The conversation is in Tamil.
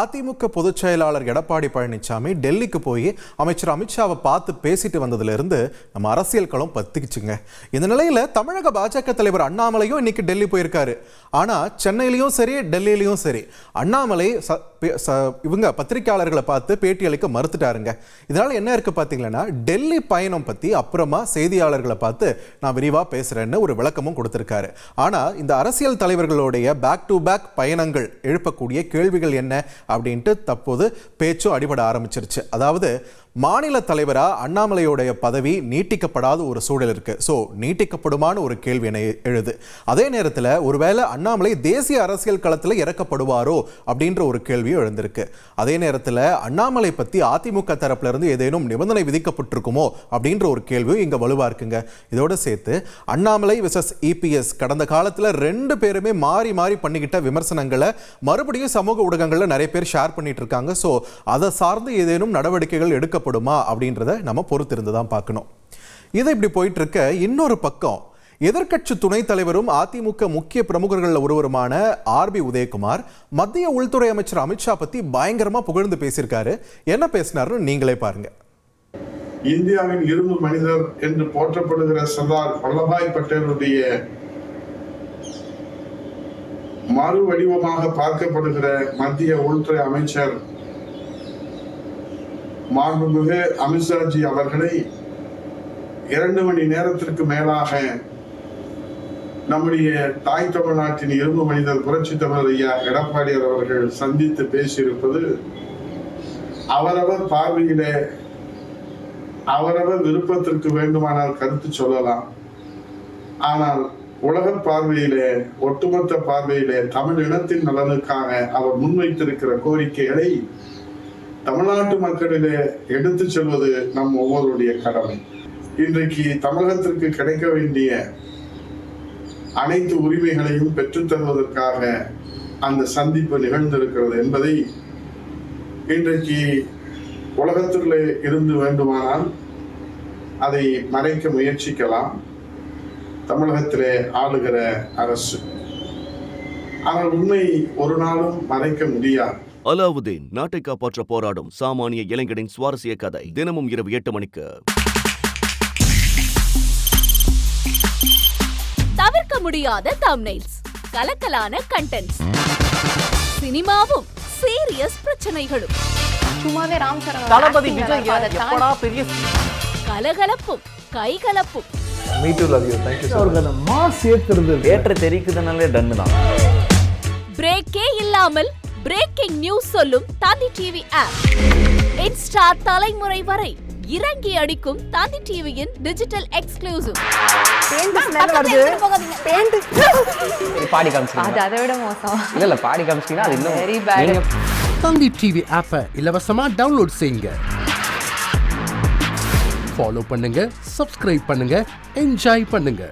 அதிமுக பொதுச் செயலாளர் எடப்பாடி பழனிசாமி டெல்லிக்கு போய் அமைச்சர் அமித்ஷாவை பார்த்து பேசிட்டு வந்ததிலிருந்து நம்ம அரசியல் களம் பத்திக்குச்சுங்க. இந்த நிலையில தமிழக பாஜக தலைவர் அண்ணாமலையும் இன்னைக்கு டெல்லி போயிருக்காரு. ஆனா சென்னையிலையும் சரி டெல்லியிலையும் சரி அண்ணாமலை இவங்க பத்திரிகையாளர்களை பார்த்து பேட்டி அளிக்க மறுத்துட்டாருங்க. இதனால என்ன இருக்கு பாத்தீங்கன்னா, டெல்லி பயணம் பத்தி அப்புறமா செய்தியாளர்களை பார்த்து நான் விரிவா பேசுறேன்னு ஒரு விளக்கமும் கொடுத்திருக்காரு. ஆனா இந்த அரசியல் தலைவர்களுடைய பேக் டு பேக் பயணங்கள் எழுப்பக்கூடிய கேள்விகள் என்ன அப்படின்ட்டு தற்போது பேச்சும் அடிபட ஆரம்பிச்சிருச்சு. அதாவது மாநில தலைவரா அண்ணாமலையோடைய பதவி நீட்டிக்கப்படாத ஒரு சூழல் இருக்கு. ஸோ நீட்டிக்கப்படுமான ஒரு கேள்வி என எழுது. அதே நேரத்தில் ஒருவேளை அண்ணாமலை தேசிய அரசியல் களத்தில் இறக்கப்படுவாரோ அப்படின்ற ஒரு கேள்வியும் எழுந்திருக்கு. அதே நேரத்தில் அண்ணாமலை பற்றி அதிமுக தரப்புல இருந்து ஏதேனும் நிபந்தனை விதிக்கப்பட்டிருக்குமோ அப்படின்ற ஒரு கேள்வியும் இங்கே வலுவா இருக்குங்க. இதோடு சேர்த்து அண்ணாமலை விசஸ் இபிஎஸ் கடந்த காலத்தில் ரெண்டு பேருமே மாறி மாறி பண்ணிக்கிட்ட விமர்சனங்களை மறுபடியும் சமூக ஊடகங்களில் நிறைய பேர் ஷேர் பண்ணிட்டு இருக்காங்க. ஸோ அதை சார்ந்து ஏதேனும் நடவடிக்கைகள் எடுக்க அப்படின்றத நம்ம பொறுத்திருந்து தான் பார்க்கணும். இது இப்படி போயிட்டு இருக்க, இன்னொரு பக்கம் எதிர்க்கட்சி துணைத் தலைவரும் அதிமுக முக்கிய பிரமுகர்கள் ஒருவருமான ஆர்பி உதயகுமார் மத்திய உள்துறை அமைச்சர் அமித்ஷா பத்தி பயங்கரமா புகழ்ந்து பேசியிருக்காரு. என்ன பேசினாருன்னு நீங்களே பாருங்க. இந்தியாவின் இரும்பு மனிதர் என்று போற்றப்படுகிற சர்தார் வல்லபாய் பட்டேலுடைய மறு வடிவமாக பார்க்கப்படுகிற மத்திய உள்துறை அமைச்சர் மாண்புமிகு அமித்ஷாஜி அவர்களை 2 மணி நேரத்திற்கு மேலாக நம்முடைய தாய் தமிழ்நாட்டின் இரும்பு மனிதர் புரட்சி தமிழர் ஐயா எடப்பாடியார் அவர்கள் சந்தித்து பேசியிருப்பது அவரவர் பார்வையிலே அவரவர் விருப்பத்திற்கு வேண்டுமானால் கருத்து சொல்லலாம். ஆனால் உலக பார்வையிலே, ஒட்டுமொத்த பார்வையிலே தமிழ் இனத்தின் நலனுக்காக அவர் முன்வைத்திருக்கிற கோரிக்கைகளை தமிழ்நாட்டு மக்களிலே எடுத்து செல்வது நம் ஒவ்வொருடைய கடமை. இன்றைக்கு தமிழகத்திற்கு கிடைக்க வேண்டிய அனைத்து உரிமைகளையும் பெற்றுத் தருவதற்காக அந்த சந்திப்பு நிகழ்ந்திருக்கிறது என்பதை இன்றைக்கு உலகத்திலே இருந்து வேண்டுமானால் அதை மறைக்க முயற்சிக்கலாம் தமிழகத்திலே ஆளுகிற அரசு. ஆனால் உண்மை ஒரு நாளும் மறைக்க முடியாது. அலாவுதீன் நாட்டை காப்பாற்ற போராடும் சாமானிய இளைஞனின் சுவாரஸ்ய கதை தினமும் இரவு 8 மணிக்கு. தவிர்க்க முடியாத தம்ப்நெயில்ஸ், கலக்கலான கண்டென்ட்ஸ், சினிமாவும் சீரியஸ் பிரச்சனைகளும், சும்மாவே ராம் சரண் தளபதி விஜய் எப்படா பெரிய கலகலப்பும் கைகலப்பும். Me too love you. Thank you அவருக்கு அந்த மாஸ் ஏத்துறது ஏற்ற தெரிக்குதுனாலே டன் தான். பிரேக்கே இல்லாமல் பிரேக்கிங் நியூஸ் சொல்லும் தந்தி டிவி ஆப். இன்ஸ்டா தலைமுறை வரை இறங்கி அடிக்கும் தந்தி டிவியின் டிஜிட்டல் எக்ஸ்க்ளூசிவ். பாடி காமிச்சீங்க, அது அதை விட மோசம். இல்ல பாடி காமிச்சீங்கன்னா அது இன்னும் வெரி பேட். தந்தி டிவி ஆப்பை இலவசமா டவுன்லோட் செய்யுங்க. ஃபாலோ பண்ணுங்க, சப்ஸ்கிரைப் பண்ணுங்க, என்ஜாய் பண்ணுங்க.